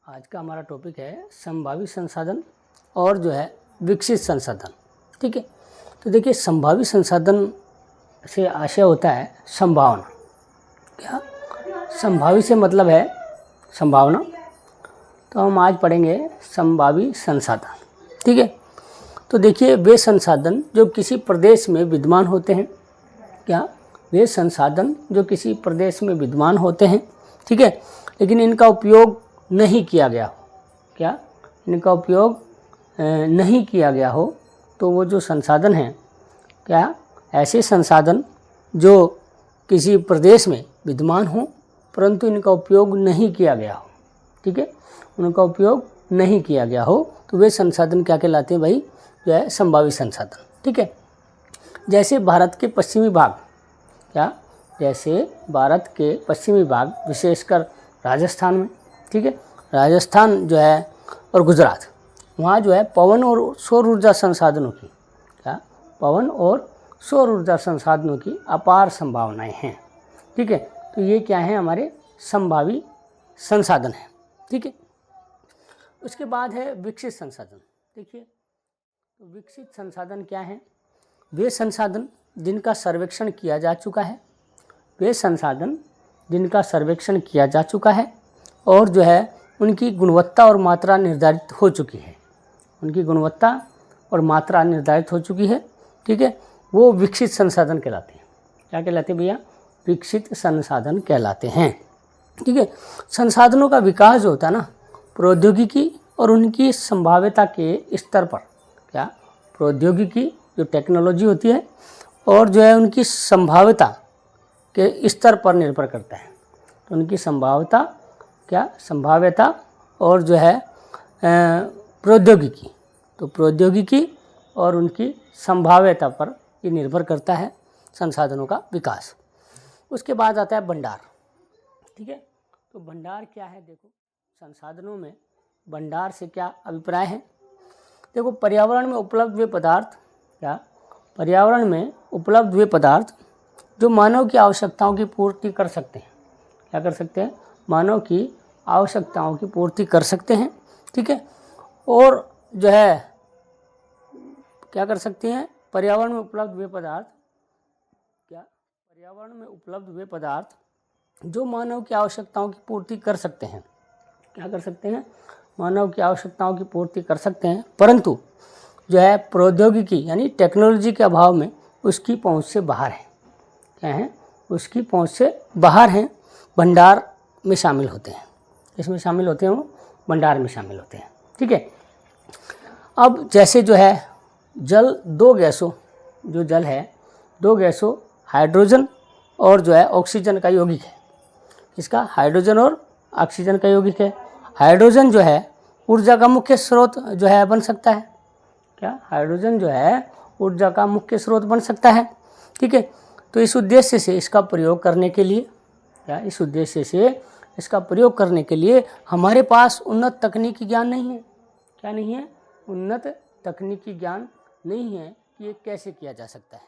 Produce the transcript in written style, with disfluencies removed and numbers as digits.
आज का हमारा टॉपिक है संभावी संसाधन और जो है विकसित संसाधन। ठीक है, तो देखिए संभावी संसाधन से आशय होता है संभावना। क्या संभावी से मतलब है संभावना, तो हम आज पढ़ेंगे संभावी संसाधन। ठीक है, तो देखिए वे संसाधन जो किसी प्रदेश में विद्यमान होते हैं, क्या वे संसाधन जो किसी प्रदेश में विद्यमान होते हैं, ठीक है, लेकिन इनका उपयोग नहीं किया गया हो, क्या इनका उपयोग नहीं किया गया हो, तो वो जो संसाधन हैं, क्या ऐसे संसाधन जो किसी प्रदेश में विद्यमान हो परंतु इनका उपयोग नहीं किया गया हो, ठीक है, उनका उपयोग नहीं किया गया हो, तो वे संसाधन क्या कहलाते हैं भाई, जो है संभावी संसाधन। ठीक है, जैसे भारत के पश्चिमी भाग, क्या जैसे भारत के पश्चिमी भाग विशेषकर राजस्थान में, ठीक है, राजस्थान जो है और गुजरात, वहाँ जो है पवन और सौर ऊर्जा संसाधनों की, क्या पवन और सौर ऊर्जा संसाधनों की अपार संभावनाएं हैं। ठीक है, तो ये क्या है, हमारे संभावी संसाधन हैं। ठीक है, उसके बाद है विकसित संसाधन। देखिए तो विकसित संसाधन क्या है, वे संसाधन जिनका सर्वेक्षण किया जा चुका है, वे संसाधन जिनका सर्वेक्षण किया जा चुका है और जो है उनकी गुणवत्ता और मात्रा निर्धारित हो चुकी है, उनकी गुणवत्ता और मात्रा निर्धारित हो चुकी है। ठीक है, वो विकसित संसाधन कहलाते हैं। क्या कहलाते हैं भैया, विकसित संसाधन कहलाते हैं। ठीक है, संसाधनों का विकास जो होता है ना, प्रौद्योगिकी और उनकी संभाव्यता के स्तर पर, क्या प्रौद्योगिकी जो टेक्नोलॉजी होती है और जो है उनकी संभाव्यता के स्तर पर निर्भर करता है। तो उनकी संभाव्यता, क्या संभाव्यता और जो है प्रौद्योगिकी, तो प्रौद्योगिकी और उनकी संभाव्यता पर ये निर्भर करता है संसाधनों का विकास। उसके बाद आता है भंडार। ठीक है, तो भंडार क्या है, देखो संसाधनों में भंडार से क्या अभिप्राय है। देखो पर्यावरण में उपलब्ध वे पदार्थ, क्या पर्यावरण में उपलब्ध वे पदार्थ जो मानव की आवश्यकताओं की पूर्ति कर सकते हैं, क्या कर सकते हैं, मानव की आवश्यकताओं की पूर्ति कर सकते हैं। ठीक है, और जो है क्या कर सकते हैं, पर्यावरण में उपलब्ध वे पदार्थ, क्या पर्यावरण में उपलब्ध वे पदार्थ जो मानव की आवश्यकताओं की पूर्ति कर सकते हैं, क्या कर सकते हैं, मानव की आवश्यकताओं की पूर्ति कर सकते हैं, परंतु जो है प्रौद्योगिकी यानी टेक्नोलॉजी के अभाव में उसकी पहुंच से बाहर है। क्या है, उसकी पहुंच से बाहर हैं, भंडार में शामिल होते हैं। इसमें शामिल होते हैं, वो भंडार में शामिल होते हैं। ठीक है, अब जैसे जो है जल, दो गैसों, जो जल है दो गैसों हाइड्रोजन और जो है ऑक्सीजन का यौगिक है। इसका हाइड्रोजन और ऑक्सीजन का यौगिक है। हाइड्रोजन जो है ऊर्जा का मुख्य स्रोत जो है बन सकता है, क्या हाइड्रोजन जो है ऊर्जा का मुख्य स्रोत बन सकता है। ठीक है, तो इस उद्देश्य से इसका प्रयोग करने के लिए, क्या इस उद्देश्य से इसका प्रयोग करने के लिए हमारे पास उन्नत तकनीकी ज्ञान नहीं है। क्या नहीं है, उन्नत तकनीकी ज्ञान नहीं है कि ये कैसे किया जा सकता है।